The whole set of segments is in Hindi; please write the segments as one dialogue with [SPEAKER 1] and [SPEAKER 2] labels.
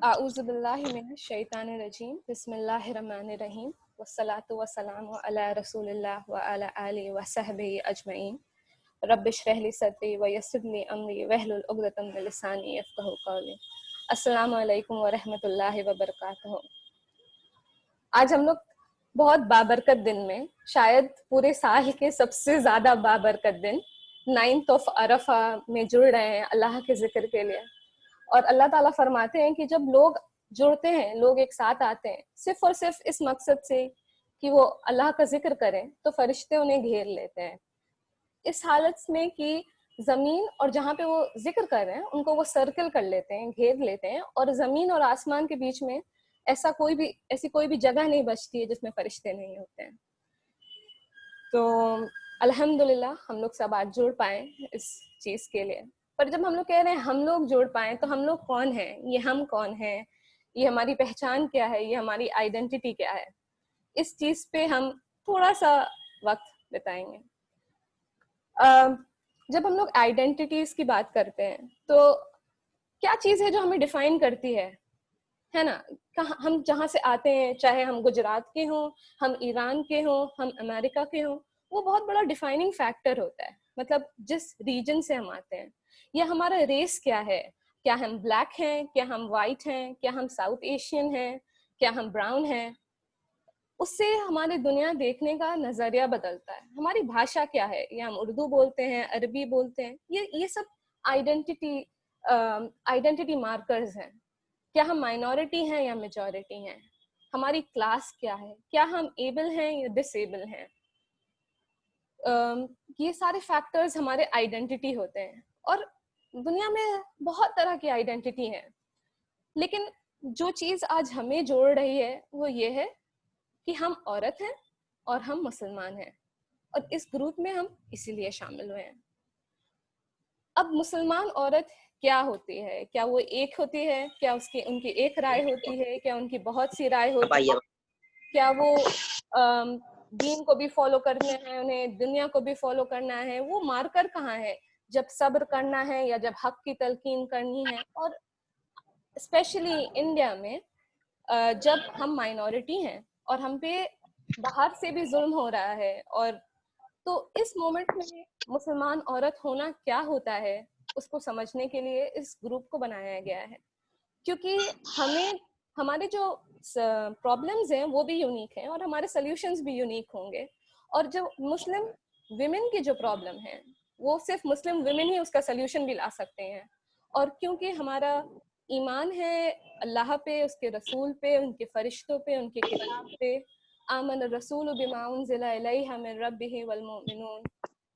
[SPEAKER 1] आऊज़ु बिल्लाहि मिनश शैतानिर रजीम बिस्मिल्लाहिर्रहमानिर रहीम वस्सलातु वस्सलामु अला रसूलिल्लाह व अला आलिहि व सहबिहि अजमईन रब्बिश रह ली सदरी व यस्सिर ली अमरी वहलुल उक़दतम मिन लिसानी यफ़क़हू क़ौली। अस्सलामु अलैकुम व रहमतुल्लाहि व बरकातुहू। आज हम लोग बहुत बाबरकत दिन में, शायद पूरे साल के सबसे ज़्यादा बाबरकत दिन 9th ऑफ अरफा में जुड़ रहे हैं अल्लाह के ज़िक्र के लिए। और अल्लाह ताला फरमाते हैं कि जब लोग जुड़ते हैं, लोग एक साथ आते हैं सिर्फ और सिर्फ इस मकसद से कि वो अल्लाह का जिक्र करें, तो फरिश्ते उन्हें घेर लेते हैं इस हालत में कि ज़मीन और जहाँ पे वो जिक्र कर रहे हैं उनको वो सर्कल कर लेते हैं, घेर लेते हैं, और ज़मीन और आसमान के बीच में ऐसी कोई भी जगह नहीं बचती है जिसमें फरिश्ते नहीं होते हैं। तो अल्हम्दुलिल्लाह हम लोग सब आज जुड़ पाए इस चीज़ के लिए। पर जब हम लोग कह रहे हैं हम लोग जुड़ पाए, तो हम लोग कौन हैं, ये हम कौन हैं, ये हमारी पहचान क्या है, ये हमारी आइडेंटिटी क्या है, इस चीज़ पे हम थोड़ा सा वक्त बिताएंगे। जब हम लोग आइडेंटिटीज की बात करते हैं तो क्या चीज़ है जो हमें डिफाइन करती है ना। हम जहाँ से आते हैं, चाहे हम गुजरात के हों, हम ईरान के हों, हम अमेरिका के हों, वो बहुत बड़ा डिफाइनिंग फैक्टर होता है। मतलब जिस रीजन से हम आते हैं, या हमारा रेस क्या है, क्या हम ब्लैक हैं, क्या हम वाइट हैं, क्या हम साउथ एशियन हैं, क्या हम ब्राउन हैं, उससे हमारे दुनिया देखने का नजरिया बदलता है। हमारी भाषा क्या है, या हम उर्दू बोलते हैं, अरबी बोलते हैं, ये सब आइडेंटिटी आइडेंटिटी मार्कर्स हैं। क्या हम माइनॉरिटी हैं या मेजॉरिटी हैं, हमारी क्लास क्या है, क्या हम एबल हैं या डिसेबल हैं, ये सारे फैक्टर्स हमारे आइडेंटिटी होते हैं। और दुनिया में बहुत तरह की आइडेंटिटी है, लेकिन जो चीज़ आज हमें जोड़ रही है वो ये है कि हम औरत हैं और हम मुसलमान हैं, और इस ग्रुप में हम इसीलिए शामिल हुए हैं। अब मुसलमान औरत क्या होती है, क्या वो एक होती है, क्या उनकी एक राय होती है, क्या उनकी बहुत सी राय होती है, क्या वो दीन को भी फॉलो करना है, उन्हें दुनिया को भी फॉलो करना है, वो मार्कर कहाँ है जब सब्र करना है या जब हक की तलकीन करनी है। और स्पेशली इंडिया में जब हम माइनॉरिटी हैं और हम पे बाहर से भी जुल्म हो रहा है, और तो इस मोमेंट में मुसलमान औरत होना क्या होता है, उसको समझने के लिए इस ग्रुप को बनाया गया है। क्योंकि हमारे जो प्रॉब्लम्स हैं वो भी यूनिक हैं, और हमारे सॉल्यूशंस भी यूनिक होंगे। और जो मुस्लिम विमेन की जो प्रॉब्लम है, वो सिर्फ मुस्लिम विमेन ही उसका सॉल्यूशन भी ला सकते हैं। और क्योंकि हमारा ईमान है अल्लाह पे, उसके रसूल पे, उनके फरिश्तों पे, उनके किताब पे, आमन रसूल बिमा उन्ज़िला इलैहि मिन रब्बिही वल मुमिनून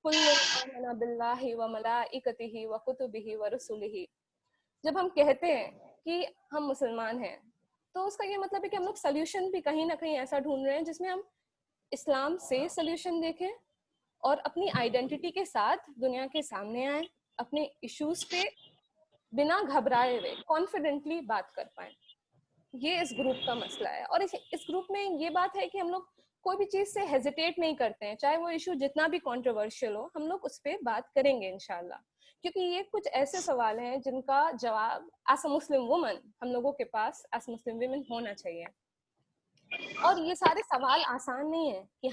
[SPEAKER 1] कुल्लुन आमना बिल्लाहि व मलाइकतिही व कुतुबिही व रुसुलिही। जब हम कहते हैं कि हम मुसलमान हैं, तो उसका ये मतलब है कि हम लोग सल्यूशन भी कहीं ना कहीं ऐसा ढूंढ रहे हैं जिसमें हम इस्लाम से सल्यूशन देखें, और अपनी आइडेंटिटी के साथ दुनिया के सामने आए, अपने इश्यूज पे बिना घबराए हुए कॉन्फिडेंटली बात कर पाए। ये इस ग्रुप का मसला है। और इस ग्रुप में ये बात है कि हम लोग कोई भी चीज़ से हेजिटेट नहीं करते हैं, चाहे वो इशू जितना भी कंट्रोवर्शियल हो, हम लोग उस पर बात करेंगे इंशाल्लाह। क्योंकि ये कुछ ऐसे सवाल हैं जिनका जवाब एज अ मुस्लिम वुमन हम लोगों के पास एज मुस्लिम वुमेन होना चाहिए। और ये सारे सवाल आसान नहीं है कि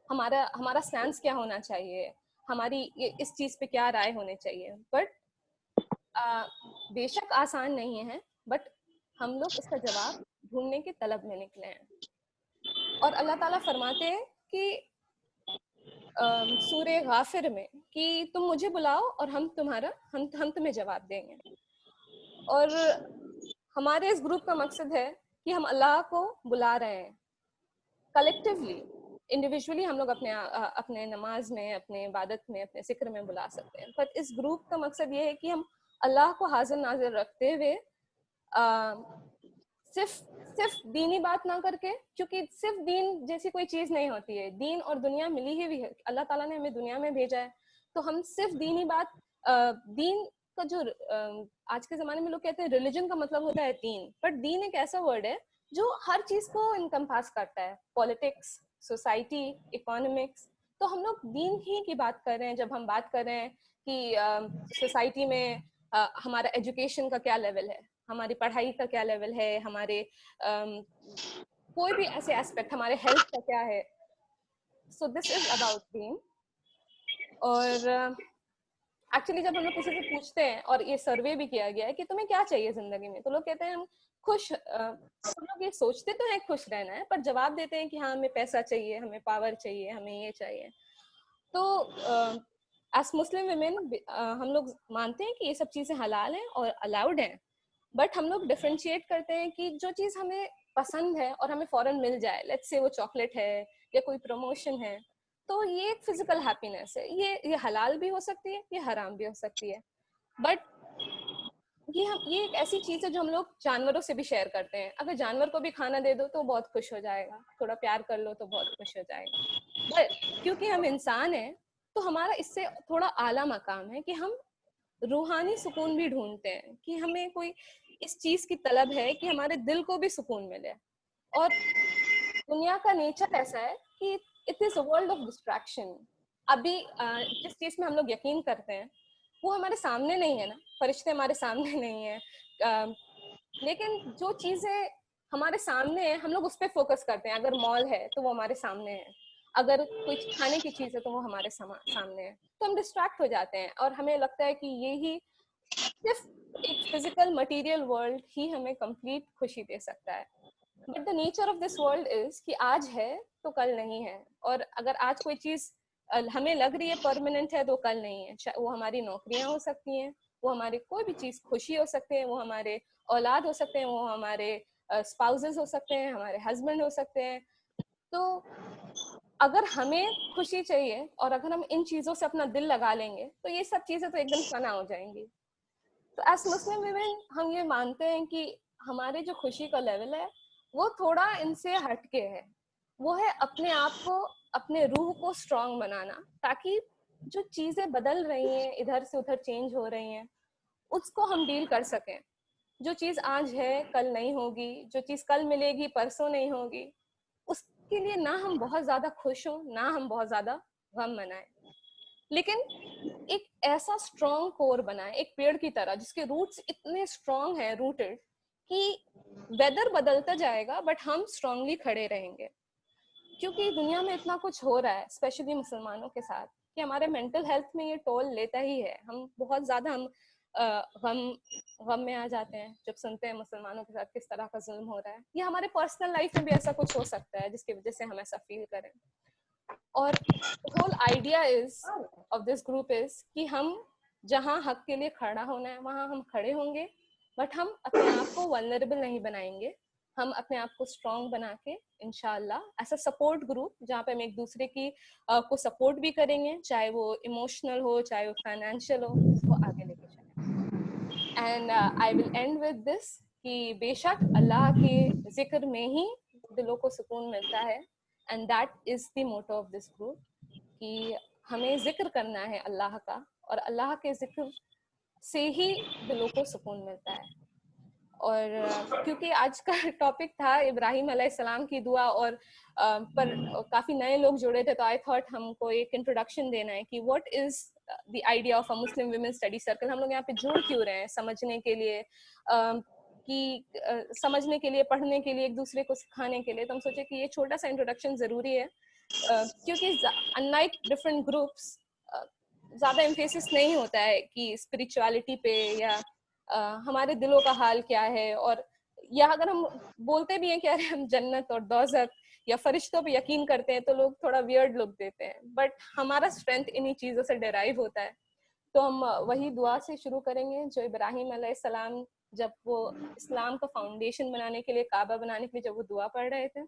[SPEAKER 1] हमारा हमारा स्टैंड क्या होना चाहिए, हमारी इस चीज़ पे क्या राय होनी चाहिए। बट बेशक आसान नहीं है, बट हम लोग इसका जवाब ढूंढने की तलब में निकले हैं। और अल्लाह ताला फरमाते हैं कि सूरे गाफिर में कि तुम मुझे बुलाओ और हम तुम्हें जवाब देंगे। और हमारे इस ग्रुप का मकसद है कि हम अल्लाह को बुला रहे हैं कलेक्टिवली। इंडिविजुअली हम लोग अपने नमाज में, अपने इबादत में, अपने जिक्र में बुला सकते हैं, पर इस ग्रुप का मकसद ये है कि हम अल्लाह को हाजिर नाजिर रखते हुए सिर्फ दीनी बात ना करके, क्योंकि सिर्फ दीन जैसी कोई चीज़ नहीं होती है, दीन और दुनिया मिली हुई है। अल्लाह ताला ने हमें दुनिया में भेजा है, तो हम सिर्फ दीनी बात दीन का जो आज के ज़माने में लोग कहते हैं रिलीजन का मतलब होता है दीन, बट दीन एक ऐसा वर्ड है जो हर चीज़ को इनकम्पास करता है, पॉलिटिक्स, सोसाइटी, इकोनॉमिक्स। तो हम लोग दीन ही की बात कर रहे हैं जब हम बात कर रहे हैं कि सोसाइटी में हमारा एजुकेशन का क्या लेवल है, हमारी पढ़ाई का क्या लेवल है, हमारे कोई भी ऐसे एस्पेक्ट, हमारे हेल्थ का क्या है. So this is about dream. और एक्चुअली जब हम लोग किसी से पूछते हैं, और ये सर्वे भी किया गया है कि तुम्हें क्या चाहिए जिंदगी में, तो लोग कहते हैं हम खुश, हम लोग ये सोचते तो हैं खुश रहना है, पर जवाब देते हैं कि हाँ हमें पैसा चाहिए, हमें पावर चाहिए, हमें ये चाहिए. तो एज मुस्लिम वुमेन हम लोग मानते हैं कि ये सब चीजें हलाल हैं और अलाउड हैं, बट हम लोग डिफ्रेंशिएट करते हैं कि जो चीज हमें पसंद है और हमें फौरन मिल जाए, लेट्स से वो चॉकलेट है या कोई प्रमोशन है, तो ये एक फिजिकल हैप्पीनेस है. ये हलाल भी हो सकती है, ये हराम भी हो सकती है, बट ये एक ऐसी चीज है जो हम लोग जानवरों से भी शेयर करते हैं. अगर जानवर को भी खाना दे दो तो बहुत खुश हो जाएगा, थोड़ा प्यार कर लो तो बहुत खुश हो जाएगा. बट क्योंकि हम इंसान हैं, तो हमारा इससे थोड़ा आला मकाम है कि हम रूहानी सुकून भी ढूंढते हैं, कि हमें कोई इस चीज की तलब है कि हमारे दिल को भी सुकून मिले. और दुनिया का नेचर ऐसा है कि it is a world of distraction. अभी जिस चीज में हम लोग यकीन करते हैं वो हमारे सामने नहीं है ना, फरिश्ते हमारे सामने नहीं है, लेकिन जो चीजें हमारे सामने है हम लोग उस पर फोकस करते हैं. अगर मॉल है तो वो हमारे सामने है, अगर कोई खाने की चीज है तो वो हमारे सामने है, तो हम डिस्ट्रैक्ट हो जाते हैं और हमें लगता है कि ये ही सिर्फ एक फिजिकल मटेरियल वर्ल्ड ही हमें कंप्लीट खुशी दे सकता है. But the nature of this world is कि आज है तो कल नहीं है, और अगर आज कोई चीज हमें लग रही है परमानेंट है तो कल नहीं है. वो हमारी नौकरियां हो सकती हैं, वो हमारी कोई भी चीज, खुशी हो सकते हैं, वो हमारे औलाद हो सकते हैं, वो हमारे स्पाउसेस हो सकते हैं, हमारे हस्बैंड हो सकते हैं. तो अगर हमें खुशी चाहिए और अगर हम इन चीजों से अपना दिल लगा लेंगे तो ये सब चीजें तो एकदम फना हो जाएंगी. तो एज मुस्लिम वुमेन हम ये मानते हैं कि हमारे जो खुशी का लेवल है वो थोड़ा इनसे हटके है. वो है अपने आप को, अपने रूह को स्ट्रांग बनाना, ताकि जो चीजें बदल रही हैं, इधर से उधर चेंज हो रही हैं, उसको हम डील कर सकें. जो चीज आज है कल नहीं होगी, जो चीज कल मिलेगी परसों नहीं होगी, उसके लिए ना हम बहुत ज्यादा खुश हो, ना हम बहुत ज्यादा गम मनाएं, लेकिन एक ऐसा स्ट्रॉन्ग कोर बनाए, एक पेड़ की तरह जिसके रूट्स इतने स्ट्रॉन्ग हैं, रूटेड, कि वेदर बदलता जाएगा बट हम स्ट्रांगली खड़े रहेंगे. क्योंकि दुनिया में इतना कुछ हो रहा है, स्पेशली मुसलमानों के साथ, कि हमारे मेंटल हेल्थ में ये टोल लेता ही है. हम बहुत ज्यादा हम गम गम में आ जाते हैं जब सुनते हैं मुसलमानों के साथ किस तरह का जुल्म हो रहा है, या हमारे पर्सनल लाइफ में भी ऐसा कुछ हो सकता है जिसकी वजह से हम ऐसा फील करें. और whole idea is of this group is कि हम जहाँ हक के लिए खड़ा होना है वहाँ हम खड़े होंगे, बट हम अपने आप को वल्नरेबल नहीं बनाएंगे. हम अपने आप को स्ट्रॉन्ग बना के इंशाल्लाह ऐसा सपोर्ट ग्रुप जहाँ पे हम एक दूसरे की को सपोर्ट भी करेंगे, चाहे वो इमोशनल हो, चाहे वो फाइनेंशियल हो, इसको आगे लेके चलेंगे. And I will and with this कि बेशक अल्लाह के जिक्र में ही दिलों को सुकून मिलता है, and that is the motto of this group, कि हमें जिक्र करना है अल्लाह का, और अल्लाह के जिक्र से ही दिलों को सुकून मिलता है. और क्योंकि आज का टॉपिक था इब्राहिम अलैहिस्सलाम की दुआ, और पर काफी नए लोग जुड़े थे, तो आई थॉट हमको एक इंट्रोडक्शन देना है कि what is the idea of a Muslim women study circle. हम लोग यहाँ पे जुड़ क्यों रहे हैं, समझने के लिए, समझने के लिए, पढ़ने के लिए, एक दूसरे को सिखाने के लिए. तो हम सोचे कि ये छोटा सा इंट्रोडक्शन जरूरी है, क्योंकि अनलाइक डिफरेंट ग्रुप्स ज्यादा एम्फेसिस नहीं होता है कि स्पिरिचुअलिटी पे या हमारे दिलों का हाल क्या है, और या अगर हम बोलते भी हैं कि अरे हम जन्नत और दोज़ख या फरिश्तों पे यकीन करते हैं तो लोग थोड़ा वियर्ड लुक देते हैं, बट हमारा स्ट्रेंथ इन्हीं चीजों से डिराइव होता है. तो हम वही दुआ से शुरू करेंगे जो इब्राहिम अलैहिस्सलाम जब वो इस्लाम का फाउंडेशन बनाने के लिए, काबा बनाने के लिए जब वो दुआ पढ़ रहे थे,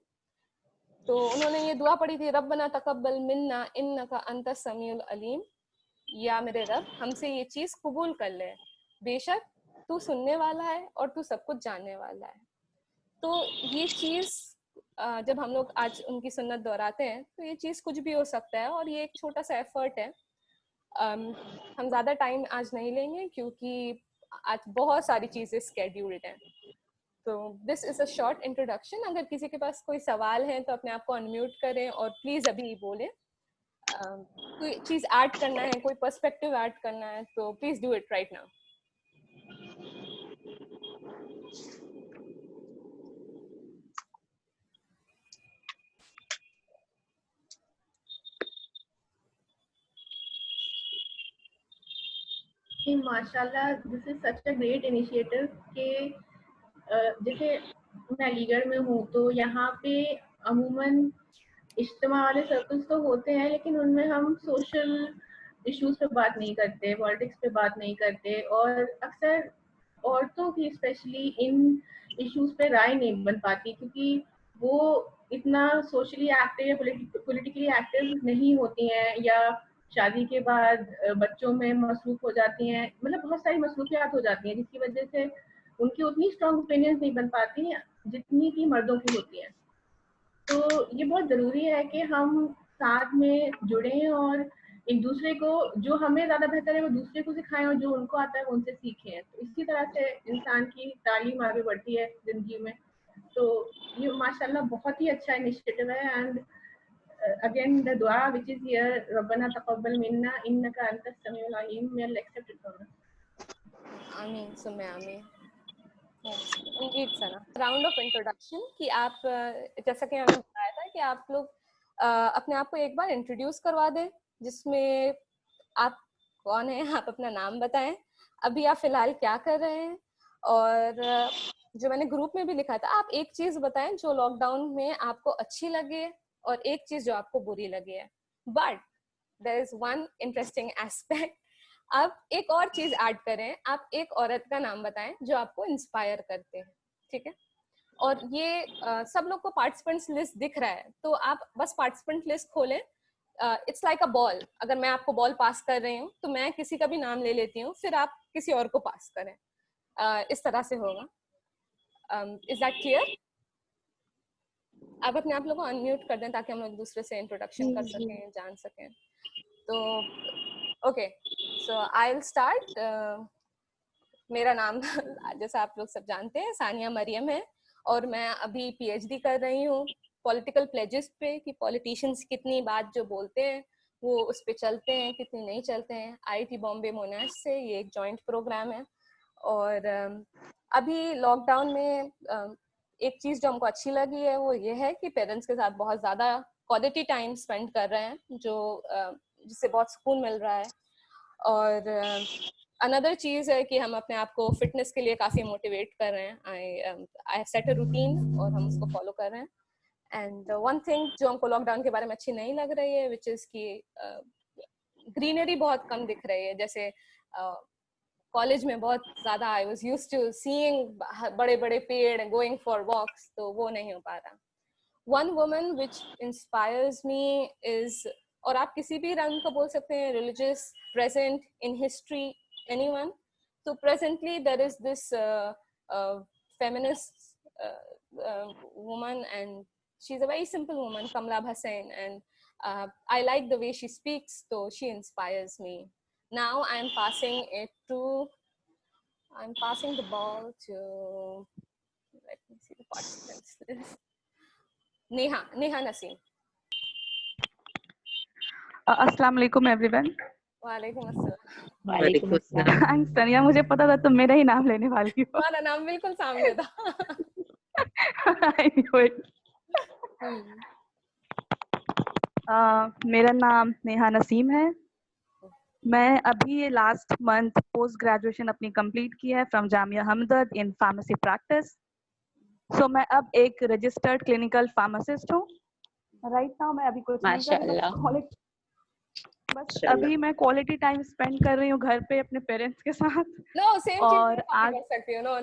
[SPEAKER 1] तो उन्होंने ये दुआ पढ़ी थी, रब्बना तकब्बल मिन्ना इन्नका अंता समीउल अलीम. या मेरे रब हमसे ये चीज कबूल कर ले, बेशक तू सुनने वाला है और तू सब कुछ जानने वाला है. तो ये चीज जब हम लोग आज उनकी सुन्नत दोहराते हैं तो ये चीज कुछ भी हो सकता है, और ये एक छोटा सा एफर्ट है. हम ज्यादा टाइम आज नहीं लेंगे क्योंकि आज बहुत सारी चीजें स्केड्यूल्ड हैं. तो this is a short introduction. अगर किसी के पास कोई सवाल है तो अपने आप को अनम्यूट करें और प्लीज अभी बोलें. कोई चीज ऐड करना है, कोई पर्सपेक्टिव ऐड करना है तो please do it right now.
[SPEAKER 2] कि माशाल्लाह this is such a great initiative कि जैसे मैं अलीगढ़ में हूँ तो यहाँ पे अमूमन इज्तिमा वाले सर्कल्स तो होते हैं, लेकिन उनमें हम सोशल इश्यूज पे बात नहीं करते, पॉलिटिक्स पे बात नहीं करते, और अक्सर औरतों की स्पेशली इन इश्यूज पे राय नहीं बन पाती क्योंकि वो इतना सोशली एक्टिव या पॉलिटिकली एक्टिव नहीं होती हैं, या शादी के बाद बच्चों में मसरूफ हो जाती हैं, मतलब बहुत सारी मसरूफियात हो जाती हैं जिसकी वजह से उनकी उतनी स्ट्रॉन्ग ओपिनियंस नहीं बन पाती जितनी की मर्दों की होती हैं। तो ये बहुत ज़रूरी है कि हम साथ में जुड़ें और एक दूसरे को, जो हमें ज़्यादा बेहतर है वो दूसरे को सिखाएं, और जो उनको आता है वो उनसे सीखें। तो इसी तरह से इंसान की तालीम आगे बढ़ती है ज़िंदगी में। तो ये माशाल्लाह बहुत ही अच्छा इनिशिएटिव है। एंड अगेन द दुआ व्हिच इज हियर, रब्बना तक़ब्बल मिन्ना इन्नका अंतस समीउल अलीम, मे अल्लाह एक्सेप्ट इट फ्रॉम अस।
[SPEAKER 1] आमीन सुम्मे आमीन। Indeed Sana, round of introduction कि आप जैसा कि हमने बताया था कि आप लोग अपने आप को एक बार इंट्रोड्यूस करवा दें, जिसमें आप कौन हैं, आप अपना नाम बताएं, अभी आप फिलहाल क्या कर रहे हैं, और जो मैंने ग्रुप में भी लिखा था, आप एक चीज बताएं जो लॉकडाउन में आपको अच्छी लगे और एक चीज जो आपको बुरी लगी है। But there is one interesting aspect, आप एक और चीज ऐड करें, आप एक औरत का नाम बताएं जो आपको इंस्पायर करते हैं, ठीक है? और ये सब लोग को पार्टिसिपेंट्स लिस्ट दिख रहा है, तो आप बस पार्टिसिपेंट लिस्ट खोलें। इट्स लाइक अ बॉल, अगर मैं आपको बॉल पास कर रही हूँ तो मैं किसी का भी नाम ले लेती हूँ, फिर आप किसी और को पास करें। इस तरह से होगा। Is that clear? आप अपने आप लोग को अनम्यूट कर दें ताकि हम लोग एक दूसरे से इंट्रोडक्शन कर सकें, जान सकें। तो okay, so I will start. मेरा नाम जैसा आप लोग सब जानते हैं सानिया मरियम है, और मैं अभी पीएचडी कर रही हूँ पॉलिटिकल प्लेजेस पे, कि पॉलिटिशियंस कितनी बात जो बोलते हैं वो उस पे चलते हैं, कितनी नहीं चलते हैं। आईआईटी बॉम्बे मोनाश से ये एक जॉइंट प्रोग्राम है। और अभी लॉकडाउन में एक चीज़ जो हमको अच्छी लगी है वो ये है कि पेरेंट्स के साथ बहुत ज़्यादा क्वालिटी टाइम स्पेंड कर रहे हैं, जो जिससे बहुत सुकून मिल रहा है। और अनदर चीज़ है कि हम अपने आप को फिटनेस के लिए काफ़ी मोटिवेट कर रहे हैं। आई सेट अ रूटीन और हम उसको फॉलो कर रहे हैं। एंड वन थिंग जो हमको लॉकडाउन के बारे में अच्छी नहीं लग रही है, विच इज़ की ग्रीनरी बहुत कम दिख रही है। जैसे कॉलेज में बहुत ज़्यादा I was use to seeing बड़े बड़े पेड़, गोइंग फॉर वॉक्स, तो वो नहीं हो पा रहा। One woman which inspires me is, और आप किसी भी रंग का बोल सकते हैं, religious, present, in history, anyone. So presently there is this feminist woman, and she's a very simple woman, Kamla Hussain, and I like the way she speaks, so she inspires me. Now I'm passing the ball to, let me see the participants list. Neha Naseem.
[SPEAKER 3] अस्सलाम वालेकुम एवरीवन।
[SPEAKER 1] वालेकुम अस्सलाम।
[SPEAKER 4] वालेकुम अस्सलाम।
[SPEAKER 3] थैंक्स तनिया, मुझे पता था तुम मेरा ही नाम लेने वाली हो।
[SPEAKER 1] तुम्हारा नाम बिल्कुल सामने था।
[SPEAKER 3] I knew it. मेरा नाम नेहा नसीम है। मैं अभी ये लास्ट मंथ पोस्ट ग्रेजुएशन अपनी कंप्लीट की है from Jamia Hamdard in pharmacy practice. So मैं अब एक रजिस्टर्ड क्लिनिकल फार्मासिस्ट हूँ। राइट नाउ मैं अभी कुछ नहीं कर रही, बस अभी मैं क्वालिटी टाइम स्पेंड कर रही हूँ घर पे अपने पेरेंट्स के साथ।
[SPEAKER 1] नो सेम
[SPEAKER 3] और
[SPEAKER 1] चीज आज कर सकती हूँ। नो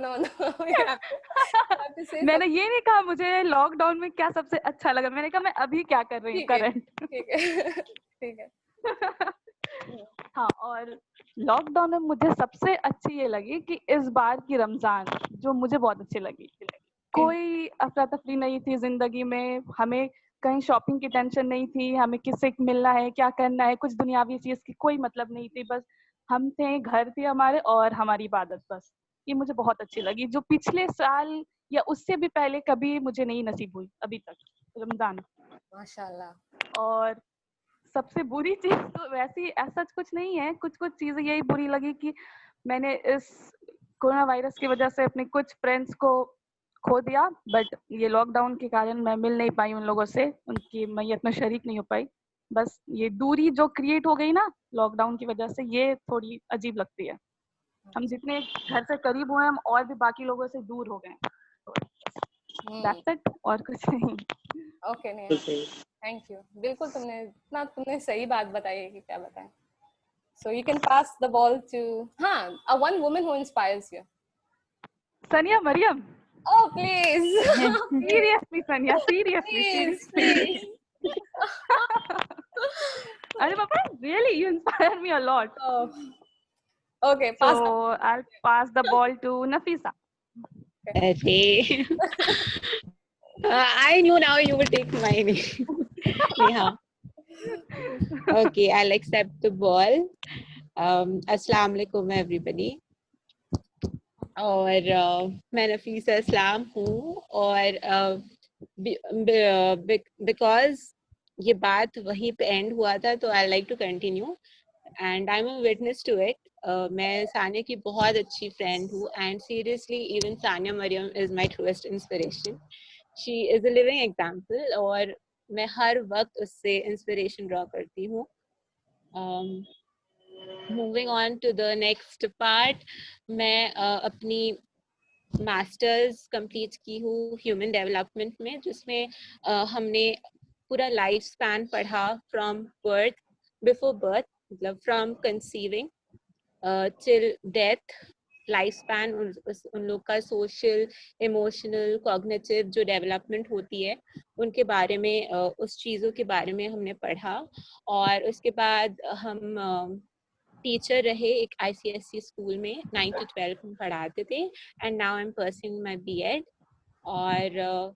[SPEAKER 3] मैंने ये नहीं कहा मुझे लॉकडाउन में क्या सबसे अच्छा लगा, मैंने कहा मैं अभी क्या कर रही हूँ करंट।
[SPEAKER 1] ठीक है ठीक है।
[SPEAKER 3] हाँ, और लॉकडाउन में मुझे सबसे अच्छी ये लगी कि इस बार की रमजान जो मुझे बहुत अच्छी लगी, कोई अफरा तफरी नहीं थी जिंदगी में, हमें कहीं शॉपिंग की टेंशन नहीं थी, हमें किससे मिलना है, क्या करना है, कुछ दुनियावी चीज की कोई मतलब नहीं थी, बस हम थे, घर थे हमारे और हमारी इबादत। बस ये मुझे बहुत अच्छी लगी, जो पिछले साल या उससे भी पहले कभी मुझे नहीं नसीब हुई अभी तक रमजान।
[SPEAKER 1] माशाल्लाह।
[SPEAKER 3] और सबसे बुरी चीज तो वैसी ऐसा कुछ नहीं है, कुछ कुछ चीजें यही बुरी लगी कि मैंने इस कोरोना वायरस की वजह से अपने कुछ फ्रेंड्स को खो दिया, बट ये लॉकडाउन के कारण मैं मिल नहीं पाई उन लोगों से, उनकी मैयत में शरीक नहीं हो पाई। बस ये दूरी जो क्रिएट हो गई ना लॉकडाउन की वजह से, ये थोड़ी अजीब लगती है। हम जितने घर से करीब हुए हम और भी बाकी लोगों से दूर हो गए। दैट्स इट, और कुछ नहीं।
[SPEAKER 1] Okay Neha, thank you. बिल्कुल तुमने सही बात बताई है कि क्या बताएं। So you can pass the ball to one woman who inspires you.
[SPEAKER 3] सनिया Maryam.
[SPEAKER 1] Oh please.
[SPEAKER 3] Seriously, Sanya, seriously.
[SPEAKER 1] Please.
[SPEAKER 3] अरे पापा, really, you inspire me a lot.
[SPEAKER 1] Oh. Okay,
[SPEAKER 3] So
[SPEAKER 1] pass.
[SPEAKER 3] I'll pass the ball to Nafisa.
[SPEAKER 4] Okay. I knew now you would take my name. Neha. Okay, I'll accept the ball. Assalamu alaikum everybody. और मैं नफीसा इस्लाम हूँ, और बिकॉज ये बात वहीं पे एंड हुआ था तो I like to continue and I am a witness to it. मैं सानिया की बहुत अच्छी फ्रेंड हूँ and seriously even Sania Mariam is my truest inspiration. She is a living example और मैं हर वक्त उससे इंस्पिरेशन ड्रॉ करती हूँ। Moving on to the next part, मैं अपनी मास्टर्स कंप्लीट की हूँ ह्यूमन डेवलपमेंट में, जिसमें हमने पूरा लाइफ स्पैन पढ़ा फ्रॉम बर्थ, बिफोर बर्थ मतलब from conceiving till death, life span उन लोग का सोशल, इमोशनल, कॉग्निटिव जो डेवलपमेंट होती है उनके बारे में, उस चीज़ों के बारे में हमने पढ़ा। और उसके बाद हम टीचर रहे एक ICSE स्कूल में, 9 to 12 हम पढ़ाते थे and now I am pursuing my BEd। और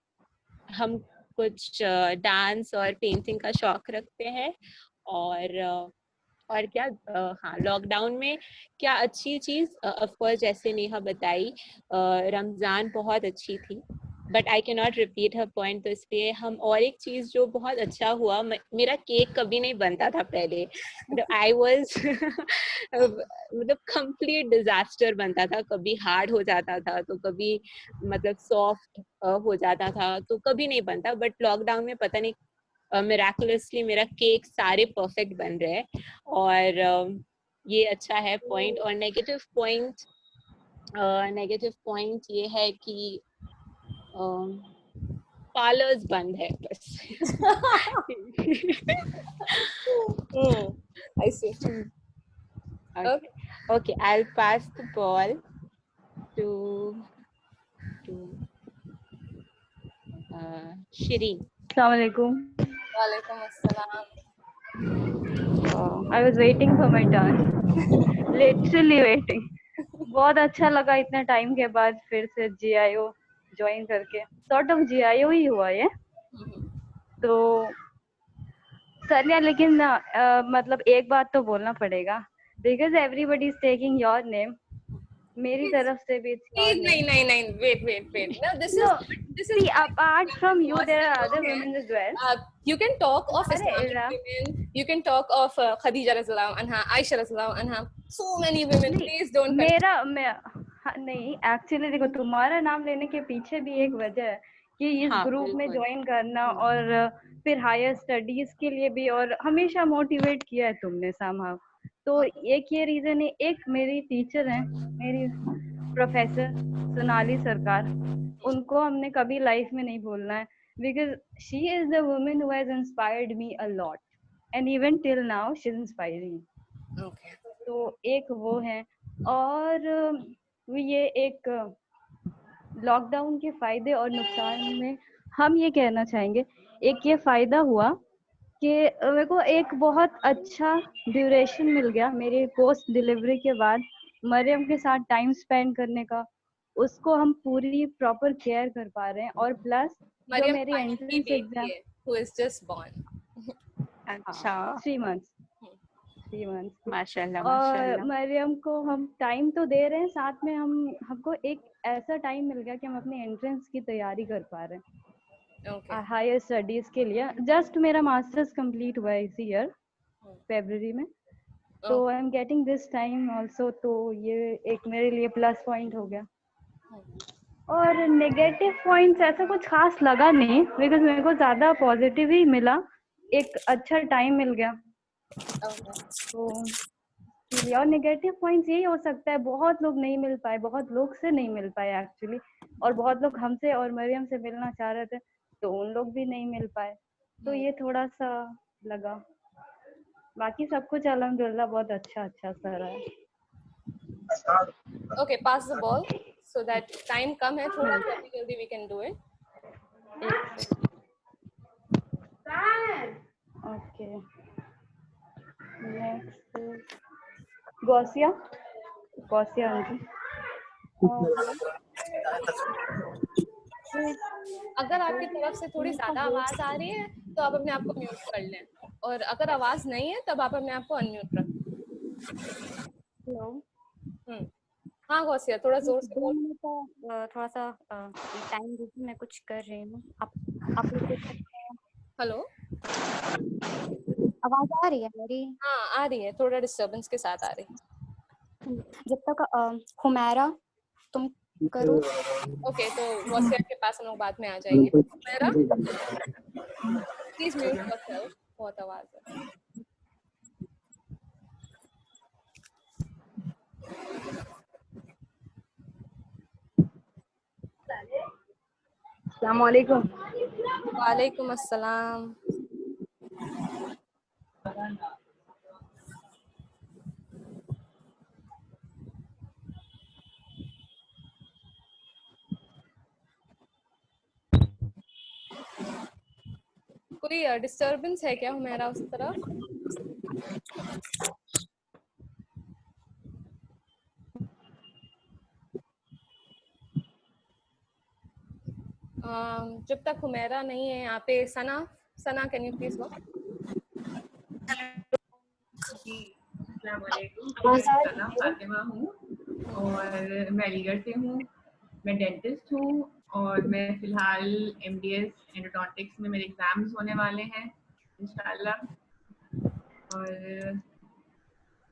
[SPEAKER 4] हम कुछ डांस और पेंटिंग का शौक रखते हैं। और क्या, हाँ, लॉकडाउन में क्या अच्छी चीज़, ऑफ कोर्स जैसे नेहा बताई, रमज़ान बहुत अच्छी थी, but I can not repeat her point. तो इसलिए हम, और एक चीज़ जो बहुत अच्छा हुआ, मेरा केक कभी नहीं बनता था पहले, मतलब आई वॉज मतलब कंप्लीट डिजास्टर बनता था, कभी हार्ड हो जाता था तो कभी मतलब सॉफ्ट हो जाता था, तो कभी नहीं बनता। बट लॉकडाउन में पता नहीं मिराकुलसली मेरा केक सारे परफेक्ट बन रहे हैं, और ये अच्छा है पॉइंट। और नेगेटिव पॉइंट ये है कि पार्लर्स बंद है बस।
[SPEAKER 1] I see.
[SPEAKER 4] Okay, I'll pass the ball to Shireen.
[SPEAKER 5] Assalamualaikum.
[SPEAKER 1] Walaikum assalam.
[SPEAKER 5] I was waiting for my turn. Literally waiting. बहुत अच्छा लगा इतना टाइम के बाद फिर से GIO ज्वाइन करके। सॉर्ट ऑफ GIO ही हुआ ये। तो सनिया, लेकिन मतलब एक बात तो बोलना पड़ेगा, because everybody is taking your name. मेरी तरफ से भी
[SPEAKER 1] नहीं, wait. No, this is
[SPEAKER 5] see, apart from you there are other women as well.
[SPEAKER 1] You can talk of Islamic women, you can talk of Khadija Razallahu anha, Aisha Razallahu anha, so many women. Please don't
[SPEAKER 5] नहीं, एक्चुअली देखो, तुम्हारा नाम लेने के पीछे भी एक वजह है कि इस ग्रुप में ज्वाइन करना और फिर हायर स्टडीज के लिए भी, और हमेशा मोटिवेट किया है तुमने समहाउ। तो एक ये रीजन है। एक मेरी टीचर है, मेरी प्रोफेसर सोनाली सरकार, उनको हमने कभी लाइफ में नहीं भूलना है, because she is the woman who has inspired me a lot and even till now she is inspiring. तो एक वो है, और ये एक लॉकडाउन के फायदे और नुकसान में हम ये कहना चाहेंगे। एक ये फायदा हुआ कि मेरे को एक बहुत अच्छा ड्यूरेशन मिल गया मेरे पोस्ट डिलीवरी के बाद मरियम के साथ टाइम स्पेंड करने का। उसको हम पूरी प्रॉपर केयर कर पा रहे हैं, और प्लस जो मेरी entrance exam
[SPEAKER 1] who is just born.
[SPEAKER 4] अच्छा,
[SPEAKER 5] 3 months
[SPEAKER 4] माशाल्लाह
[SPEAKER 5] और मरियम को हम टाइम तो दे रहे हैं, साथ में हमको एक ऐसा टाइम मिल गया कि हम अपनी एंट्रेंस की तैयारी कर पा रहे हैं हायर स्टडीज के लिए। जस्ट मेरा मास्टर्स कंप्लीट हुआ है इसी ईयर फरवरी में, तो I am getting this time also. तो ये एक मेरे लिए प्लस पॉइंट हो गया। और नेगेटिव पॉइंट्स ऐसा कुछ खास लगा नहीं, बिकॉज मेरे को ज्यादा पॉजिटिव ही मिला, एक अच्छा टाइम मिल गया। तो एक्चुअली। और नेगेटिव पॉइंट्स यही हो सकता है, बहुत लोग नहीं मिल पाए, बहुत लोग से नहीं मिल पाए एक्चुअली, और बहुत लोग हमसे और मरियम से मिलना चाह रहे थे तो उन लोग भी नहीं मिल पाए, तो ये थोड़ा सा लगा। बाकी सब कुछ अल्हम्दुलिल्लाह बहुत अच्छा सा रहा है।
[SPEAKER 1] Okay, pass the ball so that time कम है, थोड़ा जल्दी we can do it.
[SPEAKER 5] Okay, next Gausia aunty.
[SPEAKER 1] अगर आपकी तरफ से थोड़ी ज्यादा आवाज आ रही है तो आप अपने आप को म्यूट कर लें, और अगर आवाज नहीं है तब आप अपने आप को अनम्यूट रखें।
[SPEAKER 6] हेलो।
[SPEAKER 1] हाँ गौसिया, थोड़ा जोर से बोल।
[SPEAKER 6] थोड़ा सा टाइम दीजिए, मैं कुछ कर रही हूँ। आप लोग देख सकते हैं।
[SPEAKER 1] हेलो,
[SPEAKER 6] आवाज आ रही है मेरी?
[SPEAKER 1] हाँ आ रही है, थोड़ा डिस्टरबेंस के साथ आ रही है।
[SPEAKER 6] जब तक हुमैरा तुम करो।
[SPEAKER 1] ओके, तो गौसिया के पास हम लोग बाद में आ जाएंगे। हुमैरा, प्लीज म्यूट योरसेल्फ, बहुत आवाज है।
[SPEAKER 7] अस्सलाम वालेकुम।
[SPEAKER 1] वालेकुम अस्सलाम। कोई डिस्टरबेंस है क्या हुमैरा उस तरफ? जब तक हुमैरा नहीं है यहाँ पे, सना कैन यू प्लीज गो?
[SPEAKER 2] अस्सलाम वालेकुम, मैं सना फातिमा हूँ और मैं अलीगढ़ से हूँ। मैं डेंटिस्ट हूँ और मैं फिलहाल MDS एंडोडोंटिक्स में मेरे एग्जाम्स होने वाले हैं इंशाल्लाह। और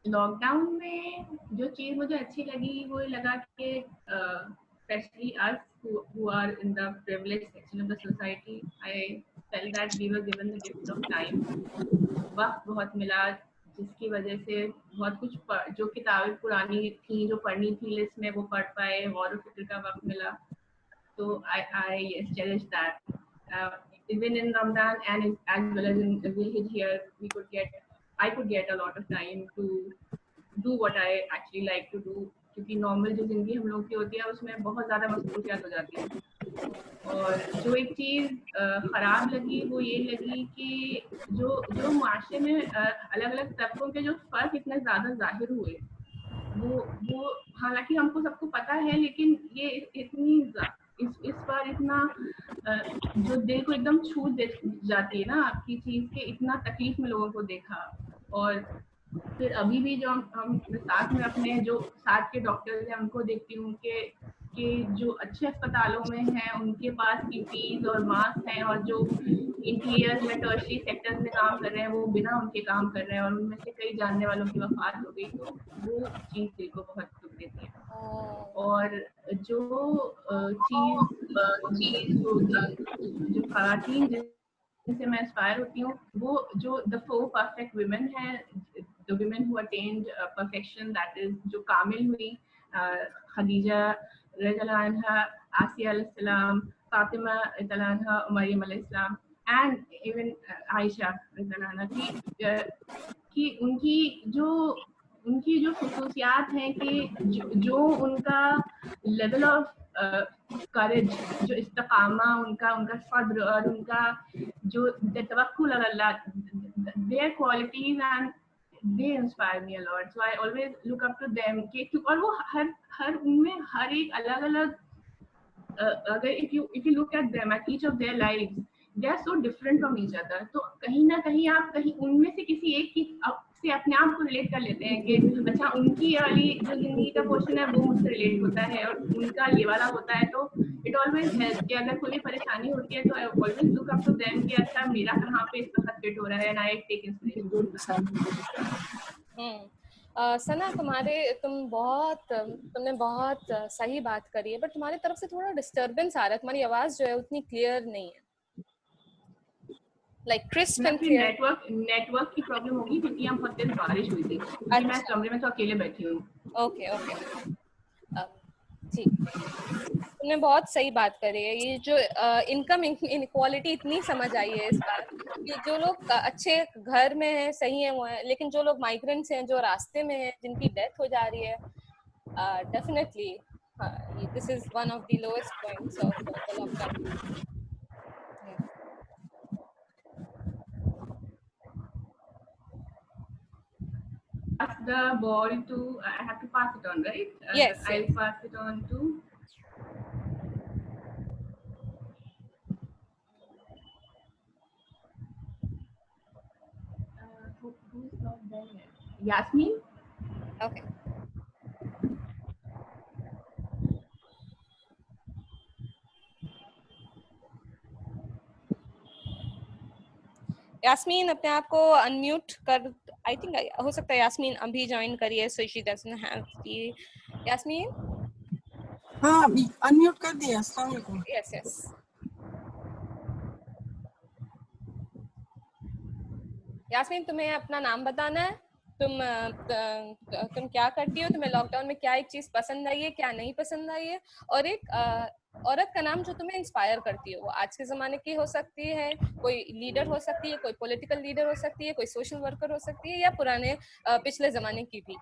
[SPEAKER 2] लॉकडाउन में जो चीज़ मुझे अच्छी लगी वो लगा कि especially us who are in the privileged section of the society, I felt that we were given the gift of time. वक्त बहुत मिला जिसकी वजह से बहुत कुछ जो किताबें पुरानी थी जो पढ़नी थी लिस्ट में वो पढ़ पाए, गौर फिक्र का वक्त मिला। तो I cherish that. Even in Ramadan and as well as in Dhul-Hijjah here, I could get a lot of time to do what I actually like to do, क्योंकि नॉर्मल जो जिंदगी हम लोग की होती है उसमें बहुत ज़्यादा मसरूफियत हो जाती है। और जो एक चीज़ ख़राब लगी वो ये लगी कि जो माशरे में अलग अलग तबकों के जो फ़र्क इतने ज़्यादा जाहिर हुए, वो हालांकि हमको सबको पता है, लेकिन ये इतनी इस बार इतना जो दिल को एकदम छू जाती है ना आपकी चीज़ के, इतना तकलीफ में लोगों को देखा। और फिर अभी भी जो हम साथ में अपने जो साथ के डॉक्टर्स हैं उनको देखती हूँ कि जो अच्छे अस्पतालों में हैं उनके पास PPEs और मास्क हैं, और जो इंटीरियर में टर्शरी सेक्टर्स में काम कर रहे हैं वो बिना उनके काम कर रहे हैं, और उनमें से कई जानने वालों की वफात हो गई। तो वो चीज़ दिल को बहुत दुख देती है। और जो चीज़ जो खवातीन जिनसे मैं इंस्पायर होती हूँ, वो जो द 4 परफेक्ट वुमेन है, the women who attained perfection, that is जो कामिल हुई, खदीजा रज़ियल्लाहु अन्हा, आसिया अलैहिस्सलाम, फातिमा रज़ियल्लाहु अन्हा, मरियम अलैहिस्सलाम, and even आयशा रज़ियल्लाहु अन्हा कि उनकी जो खुसूसियात हैं कि जो उनका लेवल ऑफ करेज, जो इस्तिकामा उनका सब्र और उनका जो तवक्कुल अल्लाह, their qualities and they inspire me a lot. So I always look up to them और वो हर उनमें हर एक अलग-अलग अगर if you look at them at each of their lives, they are so different from each other. तो कहीं ना कहीं आप कहीं उनमें से किसी एक की से अपने आप को रिलेट कर लेते हैं कि अच्छा उनकी वाली जो जिंदगी का पोर्शन है वो मुझसे रिलेट होता है और उनका ये वाला होता है। तो इट ऑलवेज हेल्प कि अगर कोई परेशानी होती है तो I always look up to them कि अच्छा मेरा कहाँ पे इस वक्त फिट हो रहा है, एंड आई टेक इंस्पिरेशन।
[SPEAKER 1] सना, तुमने बहुत सही बात करी है, बट तुम्हारी तरफ से थोड़ा डिस्टरबेंस आ रहा है, तुम्हारी आवाज जो है उतनी क्लियर नहीं है। लाइक क्रिस्प एंड
[SPEAKER 2] फिर
[SPEAKER 1] क्लियर?
[SPEAKER 2] नेटवर्क की प्रॉब्लम होगी क्योंकि हम बहुत तेज बारिश हुई थी, क्योंकि मैं कमरे में तो अकेले बैठी हूँ।
[SPEAKER 1] ओके ओके, ठीक। तुमने बहुत सही बात करी है। ये जो इनकम इनक्वालिटी इतनी समझ आई है इस बार कि जो लोग अच्छे घर में हैं, सही है वो है, लेकिन जो लोग माइग्रेंट्स हैं, जो रास्ते में हैं, जिनकी डेथ हो जा रही है, definitely this is one of the lowest points of the lockdown.
[SPEAKER 2] The ball to I have to pass it on, right?
[SPEAKER 1] Yes,
[SPEAKER 2] I'll
[SPEAKER 1] yes.
[SPEAKER 2] pass it on to who's not there yet? Yasmin.
[SPEAKER 1] Okay. Yasmin अपने आप को अनम्यूट कर, आई थिंक हो सकता है यास्मीन अभी ज्वाइन करी है, so she doesn't have the. Yasmin
[SPEAKER 7] हाँ अनम्यूट कर दिया। अस्सलाम वालेकुम।
[SPEAKER 1] Yes yes. यास्मीन तुम्हें अपना नाम बताना है, तुम क्या करती हो, तुम्हें लॉकडाउन में क्या एक चीज पसंद आई है, क्या नहीं पसंद आई है, और एक औरत का नाम जो तुम्हें इंस्पायर करती हो। वो आज के जमाने की हो सकती है, कोई लीडर हो सकती है, कोई पॉलिटिकल लीडर हो सकती है, कोई सोशल वर्कर हो सकती है, या पुराने पिछले जमाने की भी।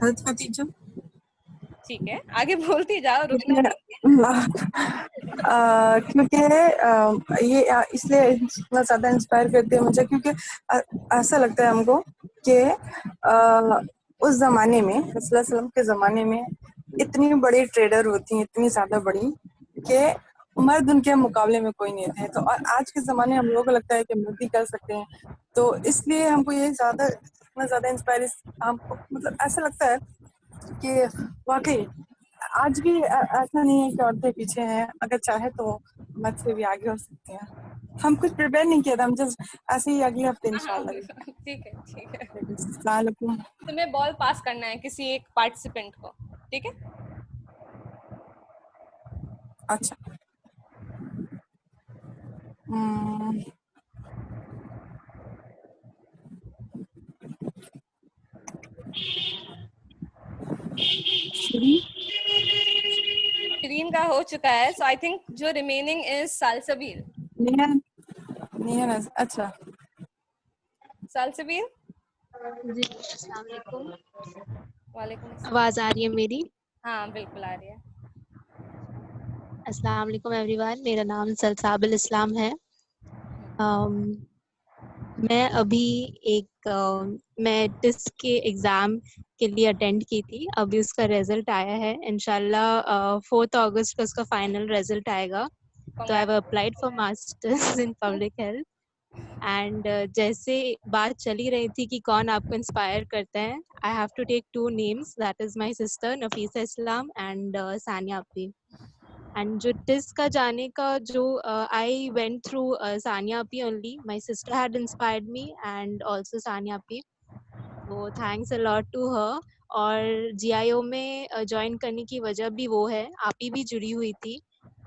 [SPEAKER 7] हज़रत खदीजा।
[SPEAKER 1] ठीक है, आगे बोलती जाओ, रुकना नहीं।
[SPEAKER 7] क्योंकि ये इसलिए इतना ज़्यादा इंस्पायर करती है मुझे, क्योंकि ऐसा लगता है हमको कि उस ज़माने में, रसूलुल्लाह सल्लल्लाहु अलैहि वसल्लम के ज़माने में इतनी बड़ी ट्रेडर होती हैं, इतनी ज़्यादा बड़ी, कि मर्द उनके मुकाबले में कोई नहीं थे। तो और आज के ज़माने हम लोगों को लगता है कि मर्द ही कर सकते हैं, तो इसलिए हमको ये इतना ज़्यादा इंस्पायर हमको मतलब ऐसा लगता है कि वाकई आज भी ऐसा नहीं है कि औरतें पीछे हैं। अगर चाहे तो मर्द से भी आगे हो सकते हैं। हम कुछ प्रिपेयर नहीं किया था, हम जस्ट ऐसे ही अगले हफ्ते इंशाल्लाह।
[SPEAKER 1] ठीक है ठीक है।
[SPEAKER 7] अस्सलाम वालेकुम।
[SPEAKER 1] तुम्हें बॉल पास करना है किसी एक पार्टिसिपेंट को, ठीक है?
[SPEAKER 7] अच्छा
[SPEAKER 1] शिरीन का हो चुका है, सो आई थिंक जो रिमेनिंग इज सालसबील।
[SPEAKER 7] निहान अच्छा
[SPEAKER 1] सालसबील।
[SPEAKER 8] जी अस्सलाम वालेकुम।
[SPEAKER 1] वालेकुम अस्सलाम।
[SPEAKER 8] आवाज आ रही है मेरी?
[SPEAKER 1] हाँ बिल्कुल आ रही है।
[SPEAKER 8] अस्सलाम वालेकुम एवरीवन, मेरा नाम सलसाबिल इस्लाम है। मैं अभी मैं टेस्ट के एग्ज़ाम के लिए अटेंड की थी, अभी उसका रिजल्ट आया है। इंशाल्लाह 4 अगस्त को उसका फाइनल रिजल्ट आएगा। तो I have applied for masters in public health. And जैसे बात चली रही थी कि कौन आपको इंस्पायर करता है, I have to take 2 names, that is my sister Nafisa Islam and Sania अपी। एंड जो टिस का जाने का जो आई वेंट थ्रू सानिया अपी only, my sister had inspired me and also Sania अपी, तो thanks a lot to her. और जीआईओ में ज्वाइन करने की वजह भी वो है, आपी भी जुड़ी हुई थी,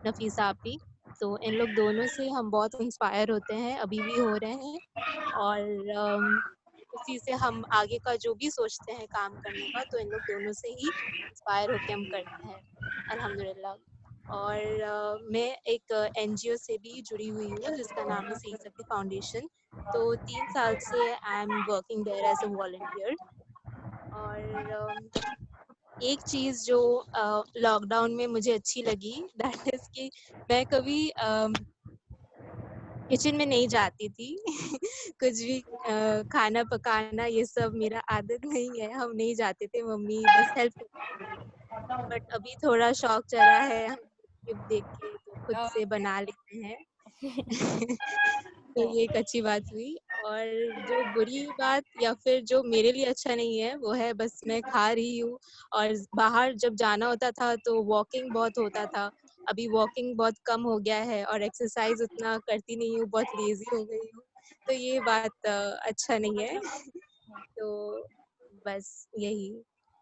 [SPEAKER 8] नफीसा आपी। तो इन लोग दोनों से हम बहुत इंस्पायर होते हैं, अभी भी हो रहे हैं। और उसी से हम आगे का जो भी सोचते हैं काम करने का, तो इन लोग दोनों से ही इंस्पायर होके हम करते हैं अल्हम्दुलिल्लाह। और मैं एक एनजीओ से भी जुड़ी हुई हूँ जिसका नाम है सही शक्ति फाउंडेशन। तो 3 साल से I am working there as a volunteer. और एक चीज़ जो लॉकडाउन में मुझे अच्छी लगी, दैट इज़ कि मैं कभी किचन में नहीं जाती थी कुछ भी खाना पकाना ये सब मेरा आदत नहीं है, हम नहीं जाते थे, मम्मी बस हेल्प करती थी। बट अभी थोड़ा शौक चढ़ा है, हम यूट्यूब देख के तो खुद से बना लेते हैं तो ये एक अच्छी बात हुई। और जो बुरी बात या फिर जो मेरे लिए अच्छा नहीं है वो है बस मैं खा रही हूँ। और बाहर जब जाना होता था तो वॉकिंग बहुत होता था, अभी वॉकिंग बहुत कम हो गया है और एक्सरसाइज उतना करती नहीं हूँ, बहुत लेजी हो गई हूँ, तो ये बात अच्छा नहीं है तो बस यही।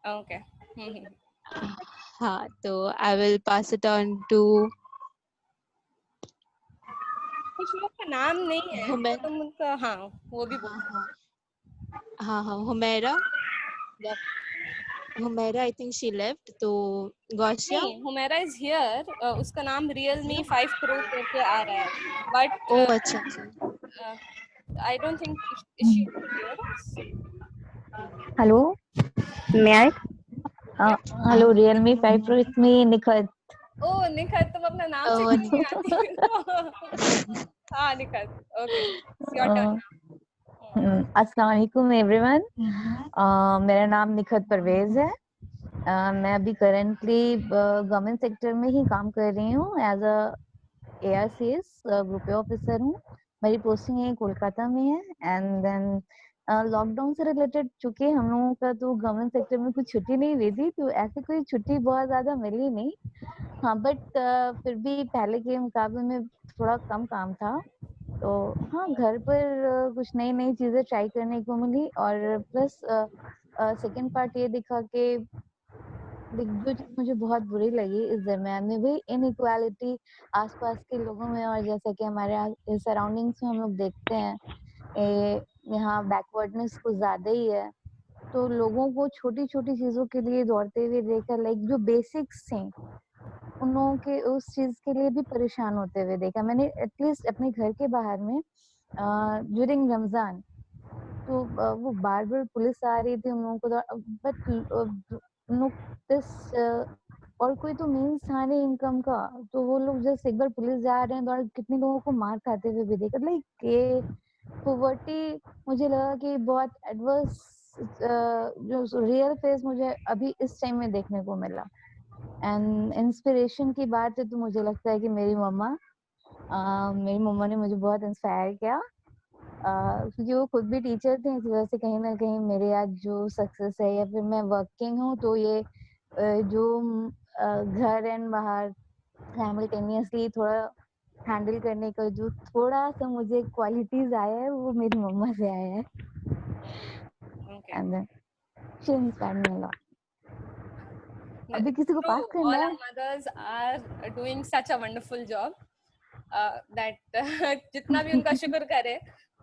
[SPEAKER 1] ओके।
[SPEAKER 8] हाँ, तो I will pass it on to
[SPEAKER 1] कुछ लोग का नाम नहीं है
[SPEAKER 8] हुमैरा।
[SPEAKER 1] तो तुम उनका हाँ वो भी बोल
[SPEAKER 8] हाँ, Humaira, I think she left, तो गौशिया।
[SPEAKER 1] नहीं, हुमैरा इज हियर। उसका नाम Realme 5 Pro करके आ रहा है, बट
[SPEAKER 8] ओ अच्छा अच्छा।
[SPEAKER 1] I don't think is she here.
[SPEAKER 9] Hello, may I? Hello, Realme 5 Pro, it's me, Nikhat.
[SPEAKER 1] ओ निखत, तुम अपना नाम से क्यों नहीं आती? हाँ निखत, ओके, योर टर्न।
[SPEAKER 9] अस्सलाम वालेकुम एवरीवन। मेरा नाम निखत परवेज है। मैं अभी करंटली गवर्नमेंट सेक्टर में ही काम कर रही हूँ, as a ARCS group officer हूँ। मेरी पोस्टिंग है कोलकाता में है। एंड देन लॉकडाउन से रिलेटेड चूंकि हम लोगों का तो गवर्नमेंट सेक्टर में कुछ छुट्टी नहीं हुई थी, तो ऐसे कोई छुट्टी बहुत ज्यादा मिली नहीं। हाँ, बट फिर भी पहले के मुकाबले में थोड़ा कम काम था। तो हाँ, घर पर कुछ नई नई चीजें ट्राई करने को मिली। और प्लस सेकंड पार्ट ये दिखा कि जो चीज मुझे बहुत बुरी लगी इस दरमियान में भी इनइक्वालिटी आसपास के लोगों में, और जैसा कि हमारे सराउंडिंग्स में हम लोग देखते हैं यहाँ बैकवर्डनेस कुछ ज्यादा ही है। तो लोगों को छोटी छोटी चीजों के लिए दौड़ते हुए देखा, लाइक जो बेसिक्स थे उन लोगों के उस चीज के लिए भी परेशान होते हुए देखा मैंने, एटलीस्ट अपने घर के बाहर में ड्यूरिंग रमजान। तो वो बार बार पुलिस आ रही थी उन लोगों को, बट और कोई तो मीन्स था नहीं इनकम का, तो वो लोग जस्ट एक बार पुलिस जा रहे हैं तो कितने लोगों को मार खाते हुए भी देखा। लाइक ये पॉवर्टी मुझे लगा कि बहुत एडवर्स जो रियल फेस मुझे अभी इस टाइम में देखने को मिला। एंड इंस्पिरेशन की बात है तो मुझे लगता है कि मेरी मम्मा ने मुझे बहुत इंस्पायर किया, क्योंकि वो खुद भी टीचर थे। इस वजह से कहीं ना कहीं मेरे आज जो सक्सेस है या फिर मैं वर्किंग हूँ, तो ये जो घर एंड बाहर साइमल्टेनियसली थोड़ा हैंडल करने का जो थोड़ा सा मुझे क्वालिटीज आया है वो मेरी मम्मा से आया है। And she inspired me a lot. अभी किसी को पास करना
[SPEAKER 1] all
[SPEAKER 9] है?
[SPEAKER 1] our mothers are doing such a wonderful job that जितना भी उनका शुक्र करे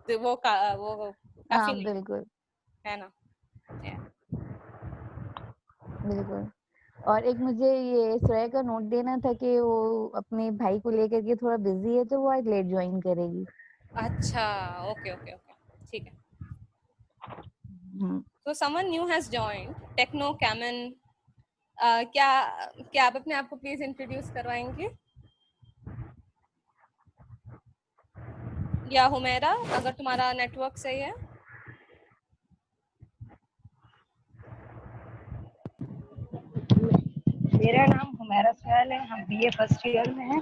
[SPEAKER 1] तो वो काफी नहीं
[SPEAKER 9] बिल्कुल
[SPEAKER 1] है ना।
[SPEAKER 9] बिल्कुल। और एक मुझे ये श्रेया का नोट देना था कि वो अपने भाई को लेकर के थोड़ा बिजी है, तो वो आज लेट ज्वाइन करेगी।
[SPEAKER 1] अच्छा, ओके ओके ओके, ठीक है। So someone new has joined, techno caiman. क्या आप अपने आप को प्लीज इंट्रोड्यूस करवाएंगे? या हुमैरा, अगर तुम्हारा नेटवर्क सही है।
[SPEAKER 10] मेरा नाम हुमैरा सहल है, हम BA फर्स्ट ईयर में हैं।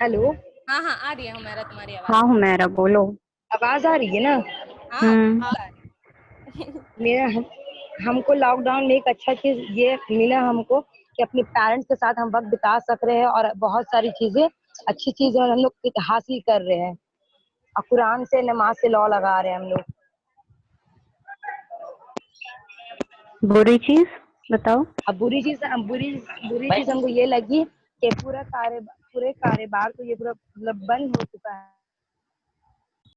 [SPEAKER 10] हेलो।
[SPEAKER 1] हाँ हाँ, आ रही है हुमैरा तुम्हारी आवाज।
[SPEAKER 5] हाँ हुमैरा बोलो।
[SPEAKER 10] आवाज आ रही है ना?
[SPEAKER 1] हाँ।
[SPEAKER 10] मेरा हमको लॉकडाउन में एक अच्छा चीज ये मिला हमको कि अपने पेरेंट्स के साथ हम वक्त बिता सक रहे हैं और बहुत सारी चीजें अच्छी चीजें हम लोग हासिल कर रहे हैं, और कुरान से नमाज से लॉ लगा रहे हैं हम लोग।
[SPEAKER 5] बुरी चीज बताओ।
[SPEAKER 10] अब बुरी चीज हमको ये लगी कि पूरे कारोबार तो ये पूरा मतलब बंद हो चुका है।